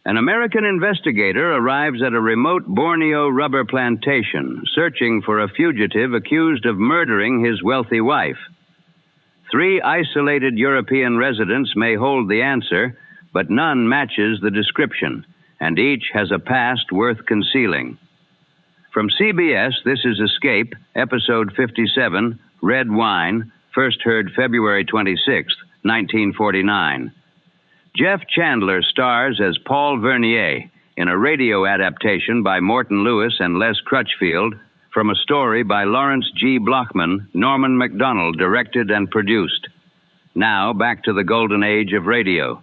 An American investigator arrives at a remote Borneo rubber plantation, searching for a fugitive accused of murdering his wealthy wife. 3 isolated European residents may hold the answer, but none matches the description, and each has a past worth concealing. From CBS, this is Escape, Episode 57, Red Wine, first heard February 26, 1949. Jeff Chandler stars as Paul Vernier in a radio adaptation by Morton Lewis and Les Crutchfield from a story by Lawrence G. Blochman, Norman MacDonnell directed and produced. Now, back to the golden age of radio.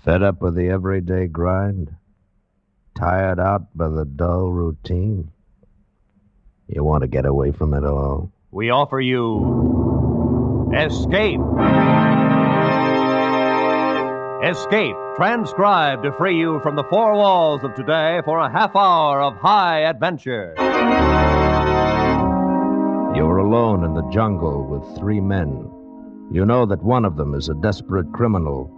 Fed up with the everyday grind? Tired out by the dull routine? You want to get away from it all? We offer you Escape. Escape, transcribed to free you from the 4 walls of today for a half hour of high adventure. You're alone in the jungle with 3 men. You know that one of them is a desperate criminal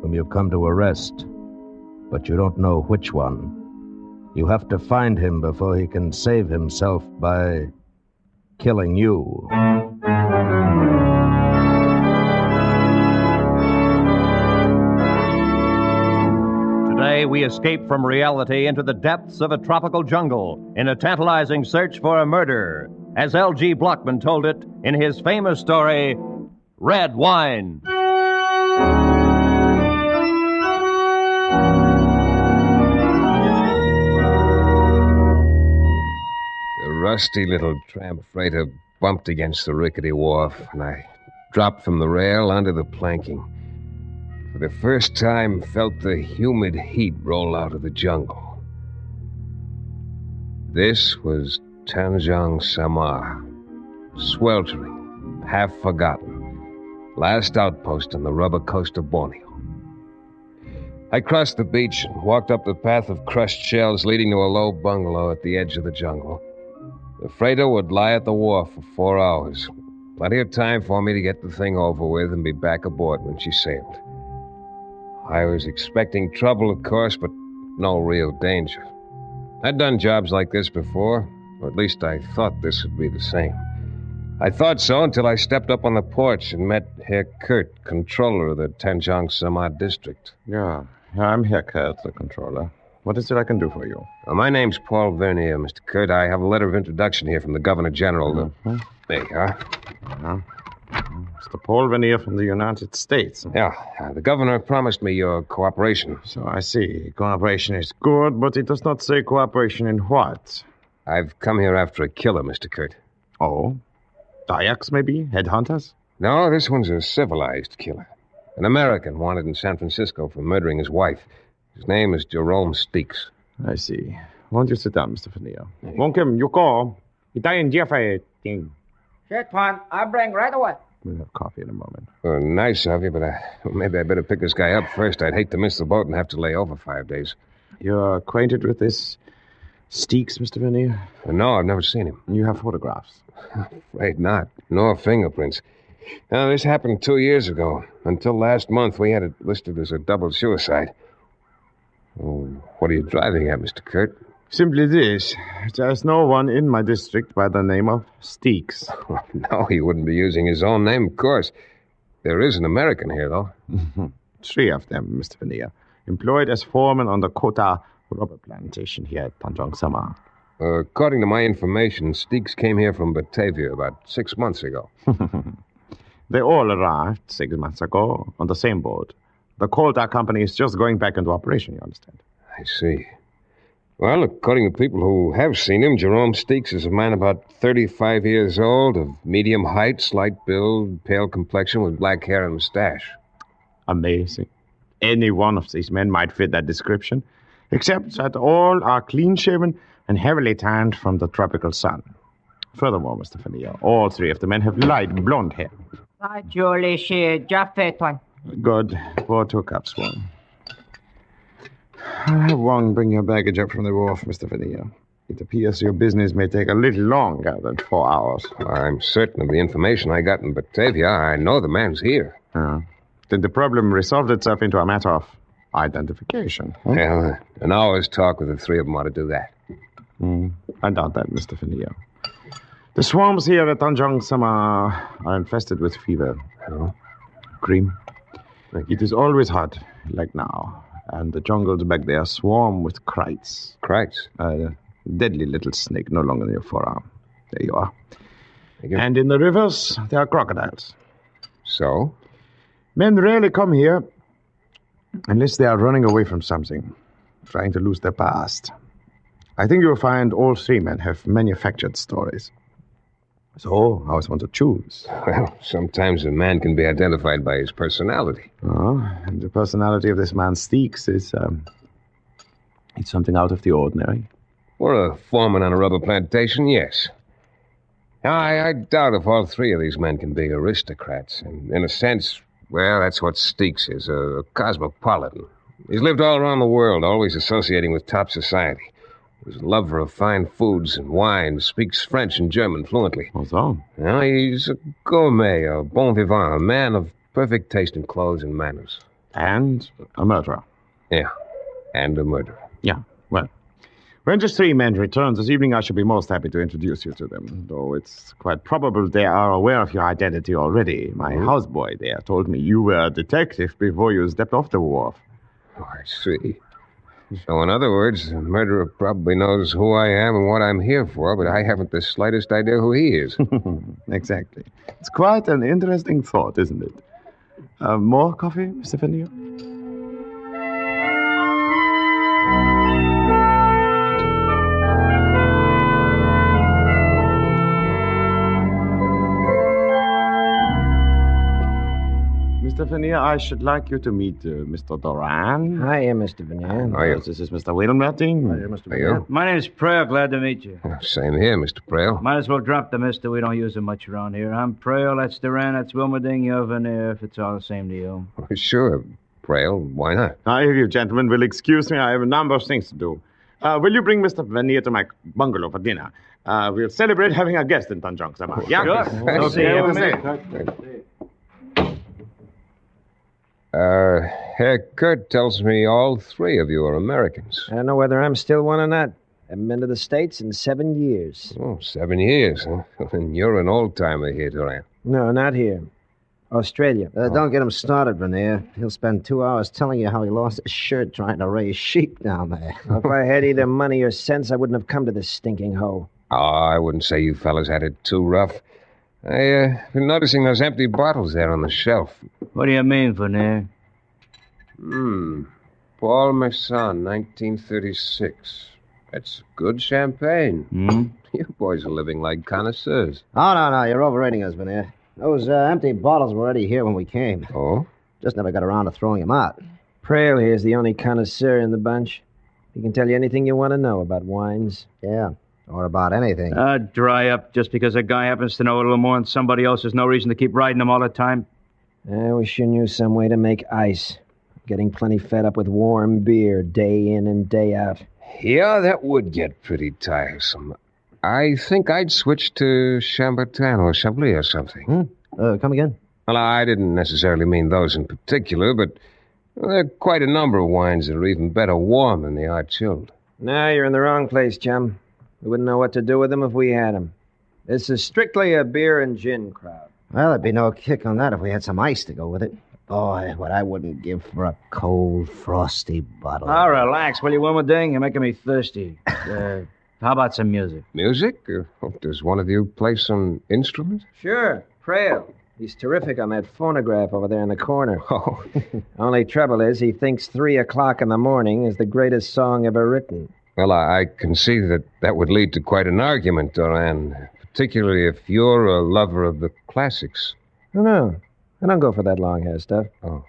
whom you've come to arrest, but you don't know which one. You have to find him before he can save himself by killing you. Today, we escape from reality into the depths of a tropical jungle in a tantalizing search for a murder, as L.G. Blochman told it in his famous story, Red Wine. The rusty little tramp freighter bumped against the rickety wharf, and I dropped from the rail onto the planking. For the first time, felt the humid heat roll out of the jungle. This was Tanjong Samar, sweltering, half forgotten, last outpost on the rubber coast of Borneo. I crossed the beach and walked up the path of crushed shells leading to a low bungalow at the edge of the jungle. The freighter would lie at the wharf for 4 hours. Plenty of time for me to get the thing over with and be back aboard when she sailed. I was expecting trouble, of course, but no real danger. I'd done jobs like this before, or at least I thought this would be the same. I thought so until I stepped up on the porch and met Herr Kurt, controller of the Tanjong Samar district. Yeah, I'm Herr Kurt, the controller. What is it I can do for you? My name's Paul Vernier, Mr. Kurt. I have a letter of introduction here from the Governor General. Mm-hmm. There you are. Uh-huh. Mr. Paul Vernier from the United States. Yeah, the governor promised me your cooperation. So I see. Cooperation is good, but it does not say cooperation in what? I've come here after a killer, Mr. Kurt. Oh? Dayaks, maybe? Headhunters? No, this one's a civilized killer. An American wanted in San Francisco for murdering his wife. His name is Jerome Steeks. I see. Won't you sit down, Mr. Vernier? Won't you go? Sure, Tuan. I'll bring right away. We'll have coffee in a moment. Well, nice of you, but maybe I better pick this guy up first. I'd hate to miss the boat and have to lay over 5 days. You're acquainted with this Steeks, Mr. Vernier? No, I've never seen him. You have photographs? Afraid not. Nor fingerprints. Now, this happened 2 years ago. Until last month, we had it listed as a double suicide. Oh, what are you driving at, Mr. Kurt? Simply this. There's no one in my district by the name of Steeks. No, he wouldn't be using his own name, of course. There is an American here, though. 3 of them, Mr. Vernier. Employed as foreman on the Kota rubber plantation here at Tanjong Samar. According to my information, Steeks came here from Batavia about 6 months ago. They all arrived 6 months ago on the same boat. The Kota company is just going back into operation, you understand? I see. Well, according to people who have seen him, Jerome Steeks is a man about 35 years old, of medium height, slight build, pale complexion, with black hair and mustache. Amazing. Any one of these men might fit that description, except that all are clean-shaven and heavily tanned from the tropical sun. Furthermore, Mr. Vernier, all 3 of the men have light blonde hair. Good. Pour 2 cups, Wong. I'll have Wong bring your baggage up from the wharf, Mr. Vernier. It appears your business may take a little longer than 4 hours. I'm certain of the information I got in Batavia. I know the man's here. Then the problem resolved itself into a matter of Identification. Well, an hour's talk with the three of them ought to do that. I doubt that, Mr. Vernier. The swarms here at Tanjong Sama are infested with fever. Oh. Cream. It is always hot, like now. And the jungles back there swarm with krites. Krites? A deadly little snake, no longer than your forearm. There you are. Thank you. And in the rivers, there are crocodiles. So? Men rarely come here unless they are running away from something, trying to lose their past. I think you'll find all three men have manufactured stories. So, how is one to choose? Well, sometimes a man can be identified by his personality. And the personality of this man Steeks is, it's something out of the ordinary. For a foreman on a rubber plantation, yes. I doubt if all three of these men can be aristocrats. In a sense, well, that's what Steeks is, a cosmopolitan. He's lived all around the world, always associating with top society. He's a lover of fine foods and wines, speaks French and German fluently. Oh, so? Well, he's a gourmet, a bon vivant, a man of perfect taste in clothes and manners. And a murderer. Yeah, and a murderer. Yeah, well, when the three men return this evening, I shall be most happy to introduce you to them, though it's quite probable they are aware of your identity already. My houseboy there told me you were a detective before you stepped off the wharf. Oh, I see. So, in other words, the murderer probably knows who I am and what I'm here for, but I haven't the slightest idea who he is. Exactly. It's quite an interesting thought, isn't it? More coffee, Mr. Vernier? Mr. Vernier, I should like you to meet Mr. Doran. Hiya, Mr. Vernier. How are you? This is Mr. Wilmerting. Hiya, Mr. Are you? My name's Prale. Glad to meet you. Same here, Mr. Prale. Might as well drop the mister. We don't use it much around here. I'm Prale. That's Duran. That's Wilmerding. You're Vernier, if it's all the same to you. Sure, Prale. Why not? Now, if you gentlemen will excuse me, I have a number of things to do. Will you bring Mr. Vernier to my bungalow for dinner? We'll celebrate having a guest in Tanjong Sama. Yeah? Sure. Okay, Okay. Herr Kurt tells me all three of you are Americans. I don't know whether I'm still one or not. Haven't been to the States in 7 years. Oh, 7 years, huh? And you're an old-timer here, Duran. No, not here. Australia. Don't get him started, Vernier. He'll spend 2 hours telling you how he lost his shirt trying to raise sheep down there. If I had either money or sense, I wouldn't have come to this stinking hole. Oh, I wouldn't say you fellas had it too rough. I've been noticing those empty bottles there on the shelf. What do you mean, Vernier? Paul Masson, 1936. That's good champagne. You boys are living like connoisseurs. Oh, no, you're overrating us, Vernier. Those empty bottles were already here when we came. Oh? Just never got around to throwing them out. Prale here's the only connoisseur in the bunch. He can tell you anything you want to know about wines. Yeah, or about anything. Dry up. Just because a guy happens to know a little more than somebody else, there's no reason to keep riding him all the time. I wish you knew some way to make ice. Getting plenty fed up with warm beer day in and day out. Yeah, that would get pretty tiresome. I think I'd switch to Chambertin or Chablis or something. Come again? Well, I didn't necessarily mean those in particular, but there are quite a number of wines that are even better warm than they are chilled. No, you're in the wrong place, chum. We wouldn't know what to do with them if we had them. This is strictly a beer and gin crowd. Well, there'd be no kick on that if we had some ice to go with it. Boy, what I wouldn't give for a cold, frosty bottle. Oh, relax, will you, Wilmerding? You're making me thirsty. How about some music? Music? Does one of you play some instrument? Sure, Prale. He's terrific on that phonograph over there in the corner. Oh. Only trouble is he thinks 3 o'clock in the morning is the greatest song ever written. Well, I can see that would lead to quite an argument, Doran, particularly if you're a lover of the classics. Oh, no. I don't go for that long hair stuff. Oh.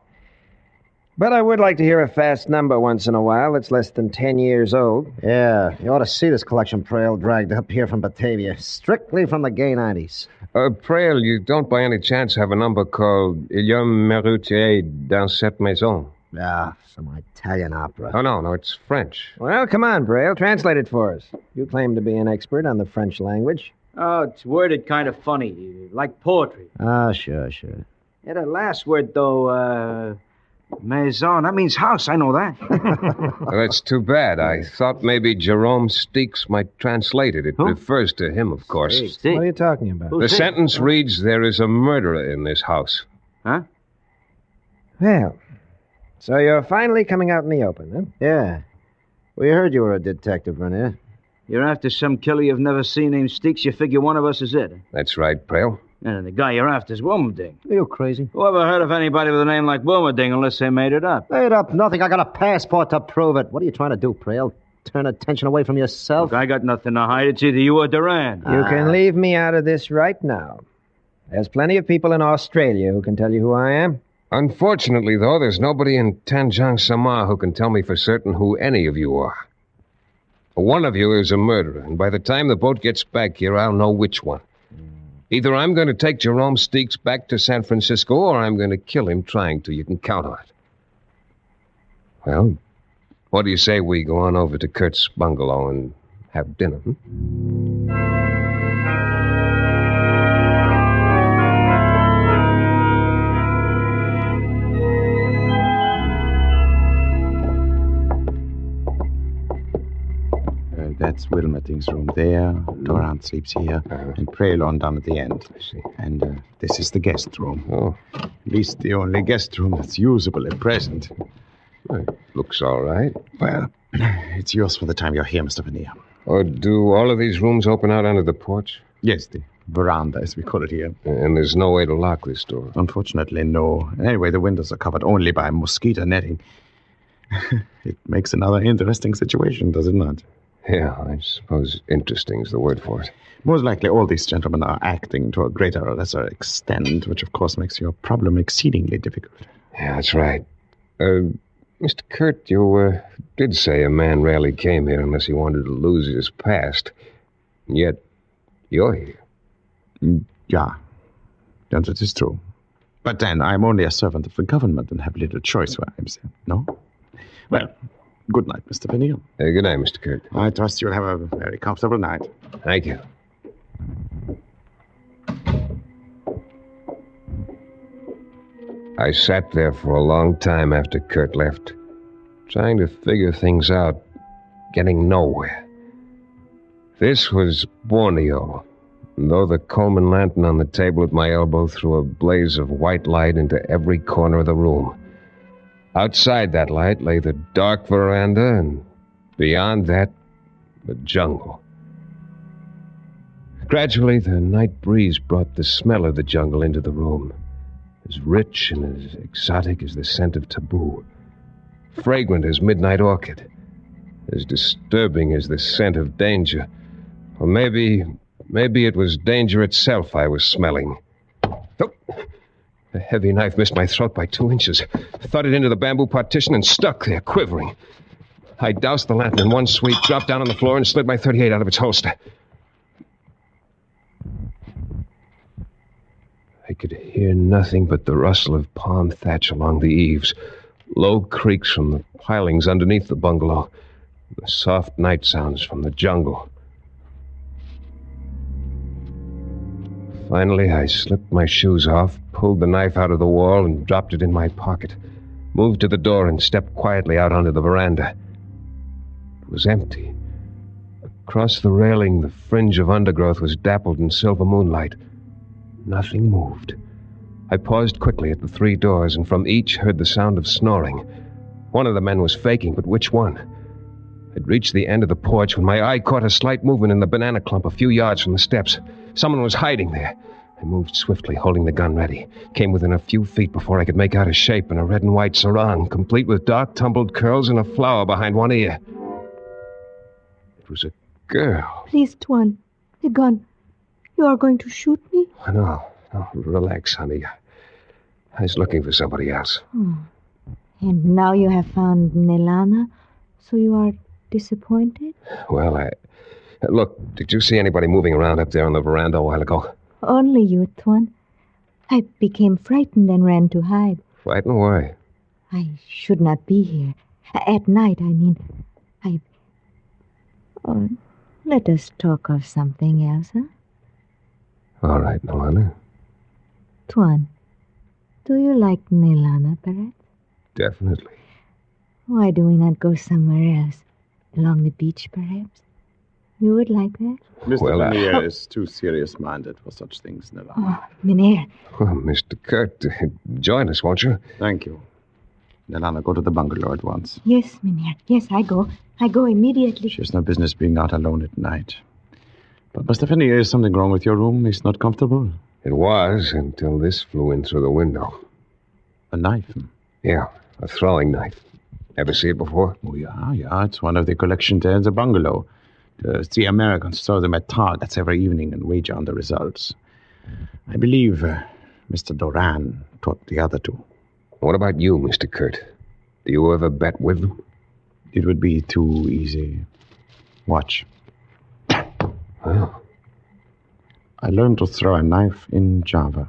But I would like to hear a fast number once in a while that's less than 10 years old. Yeah, you ought to see this collection Prale dragged up here from Batavia, strictly from the gay 90s. Prale, you don't by any chance have a number called Il y a un méritier dans cette maison? Ah, some Italian opera. Oh, no, it's French. Well, come on, Prale. Translate it for us. You claim to be an expert on the French language. Oh, it's worded kind of funny, like poetry. Ah, sure. Yeah, the last word, though, Maison. That means house. I know that. Well, that's too bad. I thought maybe Jerome Steeks might translate it. It refers to him, of course. What are you talking about? The sentence reads, there is a murderer in this house. Huh? Well, so you're finally coming out in the open, huh? Yeah. We heard you were a detective, Vernier. You're after some killer you've never seen named Steeks. You figure one of us is it. That's right, Prale. And the guy you're after is Wilmerding. Are you crazy? Who ever heard of anybody with a name like Wilmerding unless they made it up? Made up nothing. I got a passport to prove it. What are you trying to do, Prale? Turn attention away from yourself? Look, I got nothing to hide. It's either you or Duran. You can leave me out of this right now. There's plenty of people in Australia who can tell you who I am. Unfortunately, though, there's nobody in Tanjong Samar who can tell me for certain who any of you are. One of you is a murderer, and by the time the boat gets back here, I'll know which one. Either I'm going to take Jerome Steeks back to San Francisco, or I'm going to kill him trying to. You can count on it. Well, what do you say we go on over to Kurt's bungalow and have dinner, That's Wilmerding's room there. Durant sleeps here. And Prale on down at the end. I see. And this is the guest room. Oh. At least the only guest room that's usable at present. Well, looks all right. Well, it's yours for the time you're here, Mr. Vernier. Or do all of these rooms open out onto the porch? Yes, the veranda, as we call it here. And there's no way to lock this door? Unfortunately, no. Anyway, the windows are covered only by mosquito netting. It makes another interesting situation, does it not? Yeah, I suppose interesting is the word for it. Most likely all these gentlemen are acting to a greater or lesser extent, which of course makes your problem exceedingly difficult. Yeah, that's right. Mr. Kurt, you did say a man rarely came here unless he wanted to lose his past. And yet, you're here. Yeah, that is true. But then, I'm only a servant of the government and have little choice where I'm sent, no? Well, good night, Mr. Vernier. Good night, Mr. Kurt. I trust you'll have a very comfortable night. Thank you. I sat there for a long time after Kurt left, trying to figure things out, getting nowhere. This was Borneo, and though the Coleman lantern on the table at my elbow threw a blaze of white light into every corner of the room. Outside that light lay the dark veranda, and beyond that, the jungle. Gradually, the night breeze brought the smell of the jungle into the room, as rich and as exotic as the scent of taboo, fragrant as midnight orchid, as disturbing as the scent of danger. Or maybe it was danger itself I was smelling. Oh, a heavy knife missed my throat by 2 inches, thudded into the bamboo partition and stuck there, quivering. I doused the lantern in one sweep, dropped down on the floor, and slid my .38 out of its holster. I could hear nothing but the rustle of palm thatch along the eaves, low creaks from the pilings underneath the bungalow, the soft night sounds from the jungle. Finally, I slipped my shoes off, pulled the knife out of the wall, and dropped it in my pocket, moved to the door, and stepped quietly out onto the veranda. It was empty. Across the railing, the fringe of undergrowth was dappled in silver moonlight. Nothing moved. I paused quickly at the 3 doors, and from each heard the sound of snoring. One of the men was faking, but which one? I'd reached the end of the porch when my eye caught a slight movement in the banana clump a few yards from the steps. Someone was hiding there. I moved swiftly, holding the gun ready. Came within a few feet before I could make out a shape in a red and white sarong, complete with dark tumbled curls and a flower behind one ear. It was a girl. Please, Tuan, the gun. You are going to shoot me? Oh, no, relax, honey. I was looking for somebody else. And now you have found Nelana, so you are disappointed? Well, Look, did you see anybody moving around up there on the veranda a while ago? Only you, Tuan. I became frightened and ran to hide. Frightened? Why? I should not be here. At night, I mean. Oh, let us talk of something else, huh? All right, Nelana. Tuan, do you like Nelana, perhaps? Definitely. Why do we not go somewhere else? Along the beach, perhaps? You would like that? Mr. Well, Vernier is too serious-minded for such things, Nella. Oh, Mynheer. Well, Mr. Kurt, join us, won't you? Thank you. Nella, go to the bungalow at once. Yes, Mynheer. Yes, I go. I go immediately. She has no business being out alone at night. But, Mr. Vernier, is something wrong with your room? It's not comfortable? It was until this flew in through the window. A knife? Yeah, a throwing knife. Ever see it before? Oh, yeah. It's one of the collection there in the bungalow. The 3 Americans throw them at targets every evening and wager on the results. I believe Mr. Doran taught the other 2. What about you, Mr. Kurt? Do you ever bet with them? It would be too easy. Watch. Well, I learned to throw a knife in Java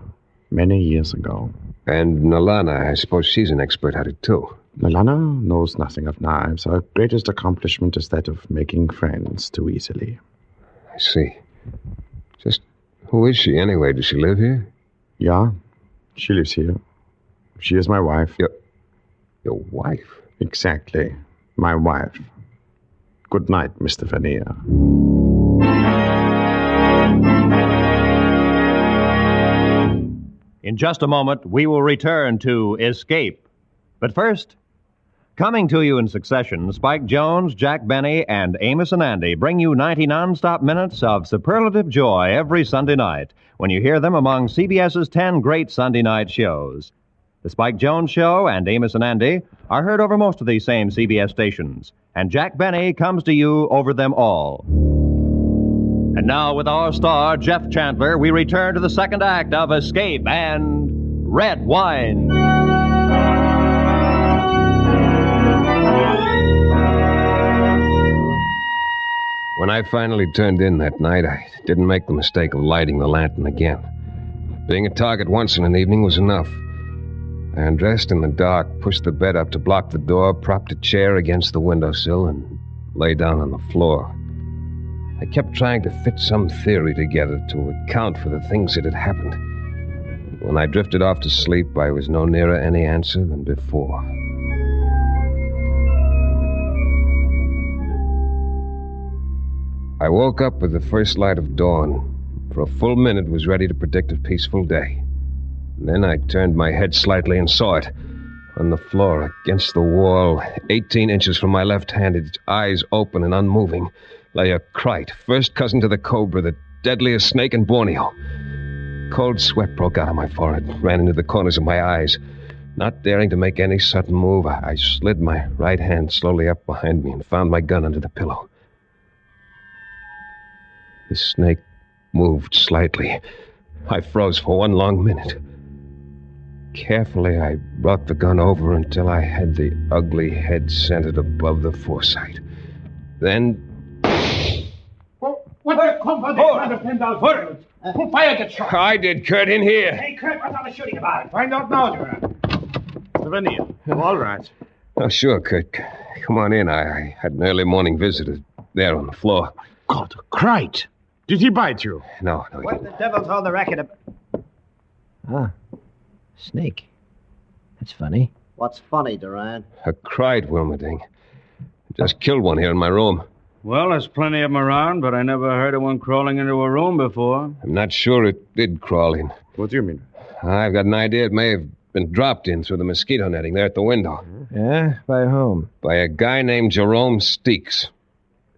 many years ago. and Nalana, I suppose she's an expert at it, too. Nalana knows nothing of knives. Her greatest accomplishment is that of making friends too easily. I see. Just who is she, anyway? Does she live here? Yeah, she lives here. She is my wife. Your wife? Exactly. My wife. Good night, Mr. Vernier. In just a moment, we will return to Escape. But first, coming to you in succession, Spike Jones, Jack Benny, and Amos and Andy bring you 90 non-stop minutes of superlative joy every Sunday night when you hear them among CBS's 10 great Sunday night shows. The Spike Jones Show and Amos and Andy are heard over most of these same CBS stations, and Jack Benny comes to you over them all. And now, with our star, Jeff Chandler, we return to the second act of Escape and Red Wine. When I finally turned in that night, I didn't make the mistake of lighting the lantern again. Being a target once in an evening was enough. I undressed in the dark, pushed the bed up to block the door, propped a chair against the windowsill, and lay down on the floor. I kept trying to fit some theory together to account for the things that had happened. When I drifted off to sleep, I was no nearer any answer than before. I woke up with the first light of dawn. For a full minute was ready to predict a peaceful day. And then I turned my head slightly and saw it. On the floor, against the wall, 18 inches from my left hand, its eyes open and unmoving, lay a krite, first cousin to the cobra, the deadliest snake in Borneo. Cold sweat broke out on my forehead, ran into the corners of my eyes. Not daring to make any sudden move, I slid my right hand slowly up behind me and found my gun under the pillow. The snake moved slightly. I froze for one long minute. Carefully, I brought the gun over until I had the ugly head centered above the foresight. Then... What the company understand out for? Who fired that shot? I did, Kurt, in here. Hey, Kurt, what's all the shooting about? Find out now, Duran. Mr. Vernier, all right. Oh, sure, Kurt. Come on in. I had an early morning visitor there on the floor. God, Krite! Did he bite you? No, he What didn't. the devil's all the racket about? Ah, snake. That's funny. What's funny, Duran? A krite, Wilmerding. Just killed one here in my room. Well, there's plenty of them around, but I never heard of one crawling into a room before. I'm not sure it did crawl in. What do you mean? I've got an idea it may have been dropped in through the mosquito netting there at the window. Yeah? By whom? By a guy named Jerome Steeks.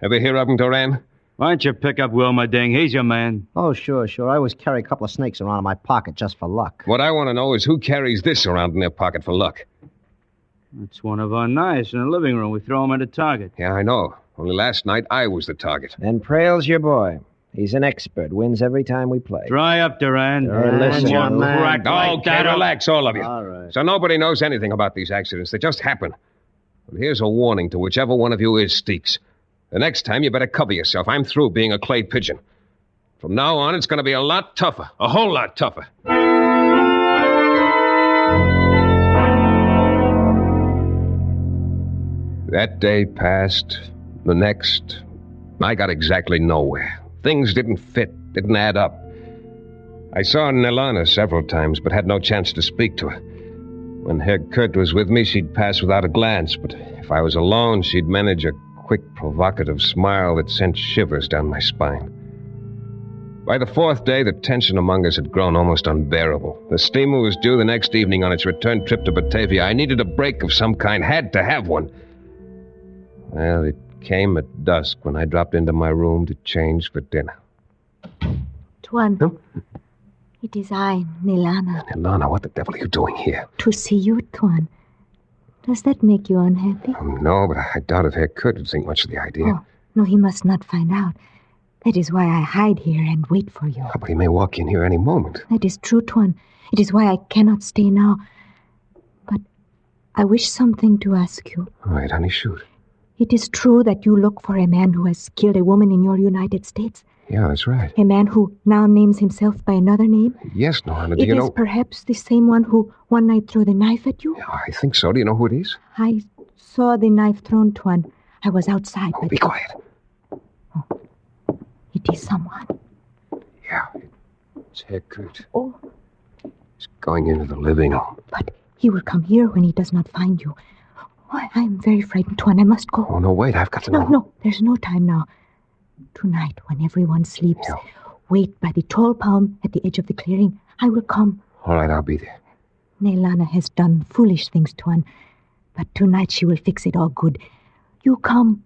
Ever hear of him, Duran? Why don't you pick up Wilma Ding? He's your man. Oh, sure. I always carry a couple of snakes around in my pocket just for luck. What I want to know is who carries this around in their pocket for luck. It's one of our knives in the living room. We throw them at a target. Yeah, I know. Only last night I was the target. And Prail's your boy. He's an expert. Wins every time we play. Dry up, Duran. Listen, Don't you man. crack like Okay, that. relax, all of you. All right. So nobody knows anything about these accidents. They just happen. But here's a warning to whichever one of you is Steeks. The next time, you better cover yourself. I'm through being a clay pigeon. From now on, it's going to be a lot tougher. A whole lot tougher. That day passed. The next, I got exactly nowhere. Things didn't fit, didn't add up. I saw Nalana several times, but had no chance to speak to her. When Herr Kurt was with me, she'd pass without a glance, but if I was alone, she'd manage a quick, provocative smile that sent shivers down my spine. By the fourth day, the tension among us had grown almost unbearable. The steamer was due the next evening on its return trip to Batavia. I needed a break of some kind, had to have one. Well, it came at dusk when I dropped into my room to change for dinner. Tuan, it is I, Nilana. Ilana, what the devil are you doing here? To see you, Tuan. Does that make you unhappy? No, but I doubt if Herr Kurt would think much of the idea. Oh, no, he must not find out. That is why I hide here and wait for you. Oh, but he may walk in here any moment. That is true, Tuan. It is why I cannot stay now. But I wish something to ask you. All right, honey, shoot. It is true that you look for a man who has killed a woman in your United States? Yeah, that's right. A man who now names himself by another name? Yes, Norma, do you know... It is perhaps the same one who one night threw the knife at you? Yeah, I think so. Do you know who it is? I saw the knife thrown, Tuan. I was outside. Oh, be quiet. Oh, it is someone. Yeah, it's Herr Kurt. Oh. He's going into the living room. But he will come here when he does not find you. Oh, I am very frightened, Tuan. I must go. Oh, no, wait. I've got to know. No, there's no time now. Tonight, when everyone sleeps, wait by the tall palm at the edge of the clearing. I will come. All right, I'll be there. Neilana has done foolish things, Tuan. But tonight she will fix it all good. You come.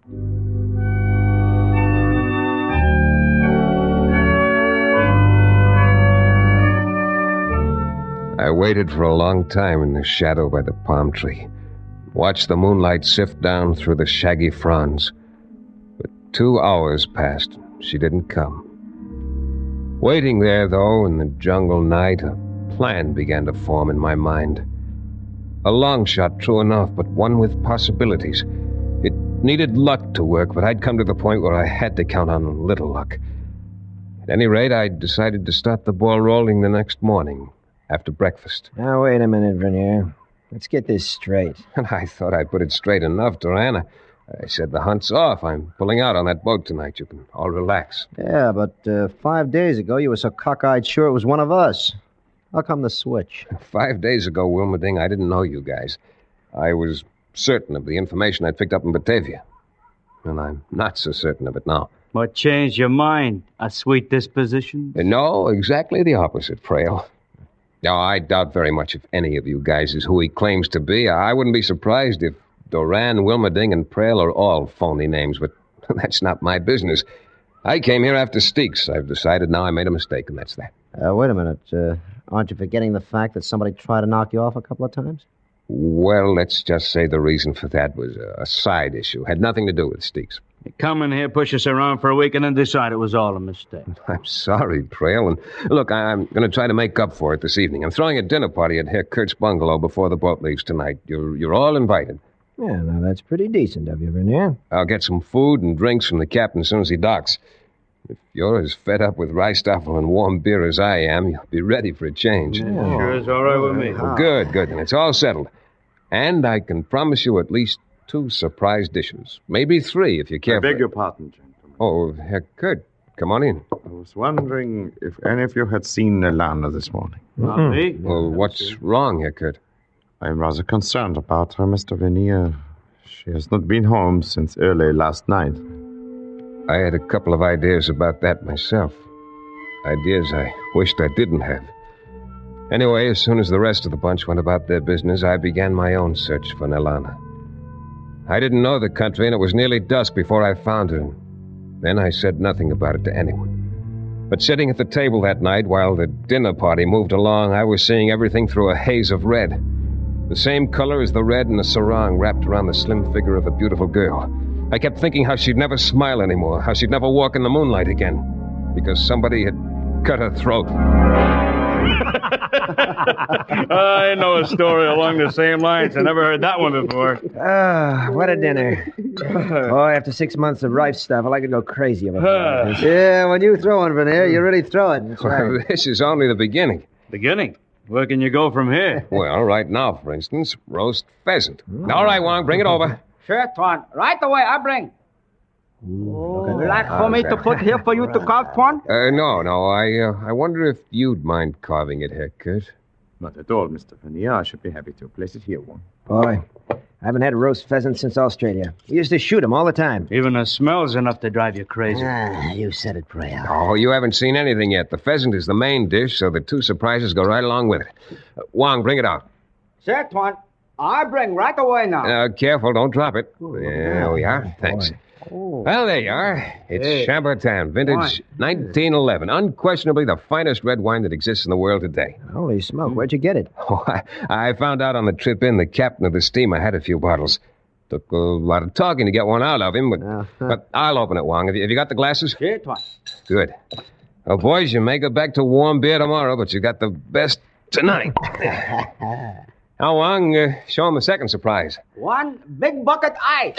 I waited for a long time in the shadow by the palm tree. Watched the moonlight sift down through the shaggy fronds. But 2 hours passed. She didn't come. Waiting there, though, in the jungle night, a plan began to form in my mind. A long shot, true enough, but one with possibilities. It needed luck to work, but I'd come to the point where I had to count on little luck. At any rate, I decided to start the ball rolling the next morning, after breakfast. Now, wait a minute, Vernier. Let's get this straight. And I thought I put it straight enough, Duran. I said the hunt's off. I'm pulling out on that boat tonight. You can all relax. Yeah, but 5 days ago you were so cockeyed sure it was one of us. How come the switch? 5 days ago, Wilmerding, I didn't know you guys. I was certain of the information I'd picked up in Batavia. And I'm not so certain of it now. What changed your mind? A sweet disposition? No, exactly the opposite, Frail. Now, I doubt very much if any of you guys is who he claims to be. I wouldn't be surprised if Doran, Wilmerding, and Prail are all phony names, but that's not my business. I came here after Steeks. I've decided now I made a mistake, and that's that. Wait a minute. Aren't you forgetting the fact that somebody tried to knock you off a couple of times? Well, let's just say the reason for that was a side issue. Had nothing to do with Steeks. You come in here, push us around for a week, and then decide it was all a mistake. I'm sorry, Trail. And look, I'm going to try to make up for it this evening. I'm throwing a dinner party at Herr Kurt's bungalow before the boat leaves tonight. You're all invited. Yeah, now that's pretty decent of you, Vernier. I'll get some food and drinks from the captain as soon as he docks. If you're as fed up with rice duffel and warm beer as I am, you'll be ready for a change. Yeah, sure is all right with me. Well, good. Then it's all settled. And I can promise you at least 2 surprise dishes. Maybe 3 if you care. I beg your pardon, gentlemen. Oh, Herr Kurt, come on in. I was wondering if any of you had seen Nelana this morning. Not me. Well, what's wrong, Herr Kurt? I'm rather concerned about her, Mr. Vernier. She has not been home since early last night. I had a couple of ideas about that myself. Ideas I wished I didn't have. Anyway, as soon as the rest of the bunch went about their business, I began my own search for Nelana. I didn't know the country, and it was nearly dusk before I found her. Then I said nothing about it to anyone. But sitting at the table that night while the dinner party moved along, I was seeing everything through a haze of red. The same color as the red in the sarong wrapped around the slim figure of a beautiful girl. I kept thinking how she'd never smile anymore, how she'd never walk in the moonlight again, because somebody had cut her throat. I know a story along the same lines. I never heard that one before. What a dinner. Oh, after 6 months of rife stuff, I could go crazy about this. Yeah, when you throw one, Vernier, you really throw it. That's right. Well, this is only the beginning. Beginning? Where can you go from here? Well, right now, for instance, roast pheasant. All right, Wong, bring it over. Sure, Tuan. Right away, I bring. You like for me to put here for you to carve, Tuan? No. I wonder if you'd mind carving it, Herr Kurt. Not at all, Mr. Vernier. I should be happy to place it here, Wong. Boy, I haven't had a roast pheasant since Australia. We used to shoot 'em all the time. Even the smell's enough to drive you crazy. You said it, Praya. Oh, you haven't seen anything yet. The pheasant is the main dish, so the two surprises go right along with it. Wong, bring it out. Sir, Tuan. I bring right away now. Careful, don't drop it. There we are. Thanks. Well, there you are. It's Chambertin, vintage 1911. Unquestionably the finest red wine that exists in the world today. Holy smoke, where'd you get it? Oh, I found out on the trip in the captain of the steamer had a few bottles. Took a lot of talking to get one out of him, but I'll open it, Wong. Have you got the glasses? Sure, Tuan. Good. Well, boys, you may go back to warm beer tomorrow, but you got the best tonight. Now, Wong, show him the second surprise. One big bucket ice.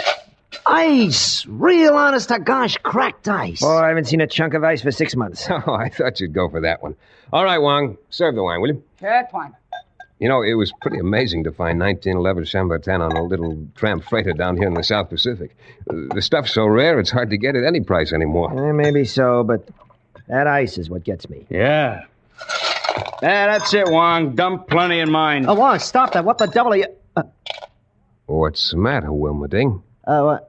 Ice! Real honest to gosh, cracked ice. Oh, I haven't seen a chunk of ice for 6 months. Oh, I thought you'd go for that one. All right, Wong, serve the wine, will you? Sure, Tuan. You know, it was pretty amazing to find 1911 Chambertin on a little tramp freighter down here in the South Pacific. The stuff's so rare, it's hard to get at any price anymore. Maybe so, but that ice is what gets me. Yeah. That's it, Wong. Dump plenty in mine. Oh, Wong, stop that. What the devil are you... What's the matter, Wilmerding? Why...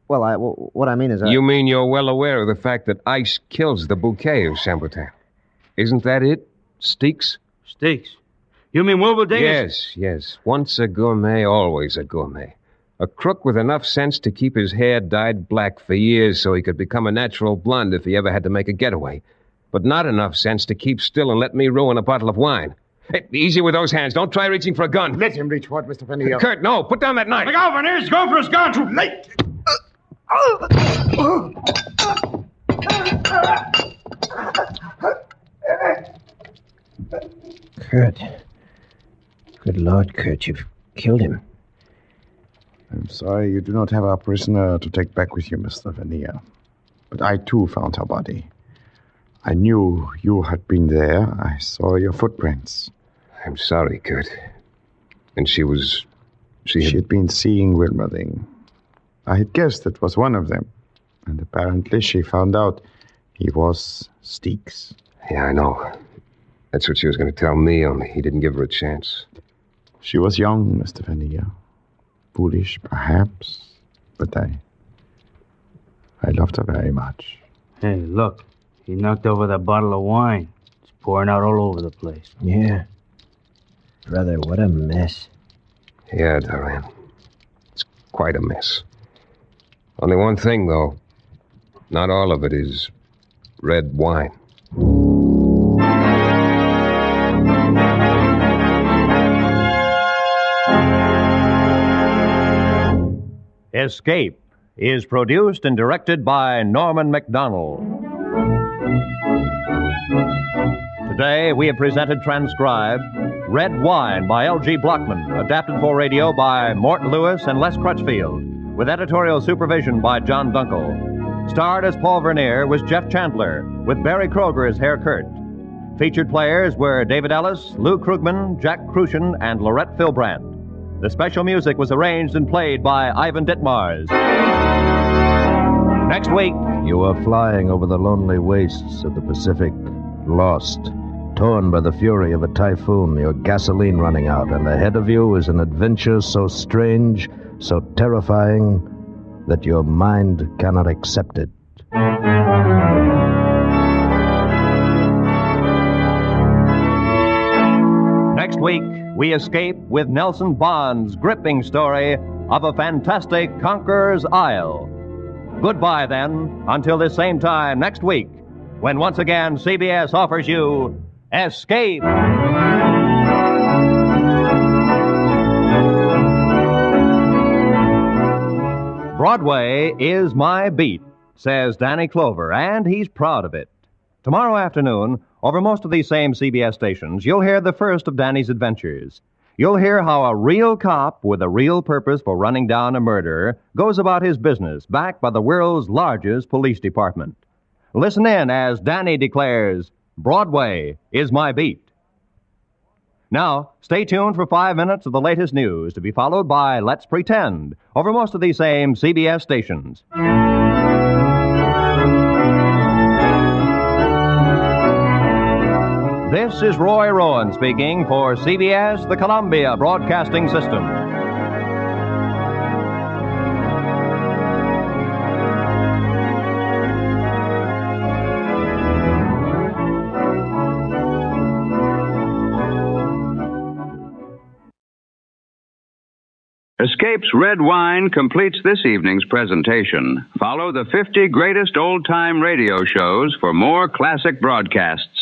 Well, what I mean is... You mean you're well aware of the fact that ice kills the bouquet of Chambertin? Isn't that it? Steaks? Steaks? You mean Wilberding? Yes. Once a gourmet, always a gourmet. A crook with enough sense to keep his hair dyed black for years so he could become a natural blonde if he ever had to make a getaway. But not enough sense to keep still and let me ruin a bottle of wine. Hey, easy with those hands. Don't try reaching for a gun. Let him reach what, Mr. Vernier? Kurt, no. Put down that knife. Look out, Vernier. He's going for his gun. Too late. Kurt. Good Lord, Kurt, you've killed him. I'm sorry you do not have our prisoner to take back with you, Mr. Vernier. But I, too, found her body. I knew you had been there. I saw your footprints. I'm sorry, Kurt. And she had been seeing Wilmerding. I had guessed it was one of them. And apparently she found out he was Steaks. Yeah, I know. That's what she was going to tell me, only he didn't give her a chance. She was young, Mr. Vernier. Foolish, perhaps. But I loved her very much. Hey, look. He knocked over that bottle of wine. It's pouring out all over the place. Yeah. Brother, what a mess. Yeah, Duran. It's quite a mess. Only one thing, though. Not all of it is red wine. Escape is produced and directed by Norman MacDonnell. Today, we have presented transcribed Red Wine by L.G. Blochman, adapted for radio by Morton Lewis and Les Crutchfield, with editorial supervision by John Dunkel. Starred as Paul Vernier was Jeff Chandler, with Barry Kroger as Herr Kurt. Featured players were David Ellis, Lou Krugman, Jack Crucian, and Laurette Philbrand. The special music was arranged and played by Ivan Ditmars. Next week... You are flying over the lonely wastes of the Pacific, lost, torn by the fury of a typhoon, your gasoline running out, and ahead of you is an adventure so strange, so terrifying, that your mind cannot accept it. Next week, we escape with Nelson Bond's gripping story of a fantastic conqueror's isle. Goodbye, then, until this same time next week, when once again CBS offers you Escape. Broadway is my beat, says Danny Clover, and he's proud of it. Tomorrow afternoon, over most of these same CBS stations, you'll hear the first of Danny's adventures. You'll hear how a real cop with a real purpose for running down a murderer goes about his business, backed by the world's largest police department. Listen in as Danny declares, Broadway is my beat. Now, stay tuned for 5 minutes of the latest news, to be followed by Let's Pretend, over most of these same CBS stations. This is Roy Rowan speaking for CBS, the Columbia Broadcasting System. Escape's Red Wine completes this evening's presentation. Follow the 50 greatest old-time radio shows for more classic broadcasts.